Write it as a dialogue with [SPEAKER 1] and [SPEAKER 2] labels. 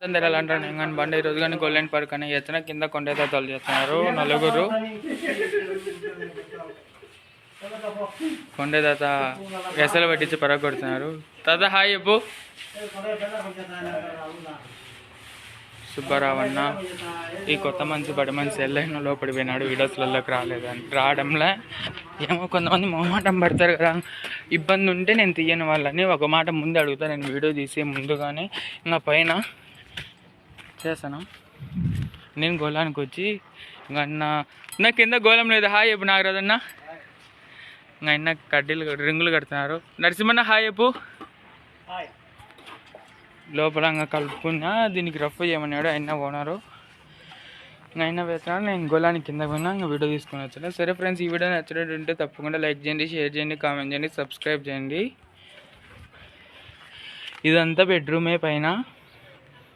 [SPEAKER 1] అందరు అంటారు నేను కానీ బండి ఈరోజు కానీ గోల్డెన్ పార్క్ అని ఎత్తున కింద కొండైతే తోలు చేస్తున్నారు నలుగురు. కొండ తాత ఎసలు పట్టించి పరగొడుతున్నారు. తాత హాయ్ చెప్పు. సుబ్బారావు అన్న ఈ కొత్త మనిషి బడి మనిషి ఎల్లైనా లోపడి పోయినాడు. వీడియోస్లలోకి రాలేదని రావడంలో ఏమో కొంతమంది మొహమాటం పడతారు కదా, ఇబ్బంది ఉంటే నేను తీయని వాళ్ళని ఒక మాట ముందు అడుగుతా. నేను వీడియో తీసే ముందుగానే ఇంకా పైన చేస్తాను. నేను గోళానికి వచ్చి ఇంకా నా కింద గోళం లేదు హాయ్ చెప్పు నాగరాజన్న. ఇంకా ఆయన కడ్డీలు రింగులు కడుతున్నారు. నరసింహన్న హాయ్ చెప్పు. లోపల ఇంకా కలుపుకున్నా దీనికి రఫ్ చేయమన్నాడు ఆయన ఓనరు. అయినా వేస్తున్నాడు. నేను గోళానికి కింద పోయినా ఇంకా వీడియో తీసుకుని వచ్చాను. సరే ఫ్రెండ్స్, ఈ వీడియో నచ్చినట్టుంటే తప్పకుండా లైక్ చేయండి, షేర్ చేయండి, కామెంట్ చేయండి, సబ్స్క్రైబ్ చేయండి. ఇదంతా బెడ్రూమే పైన.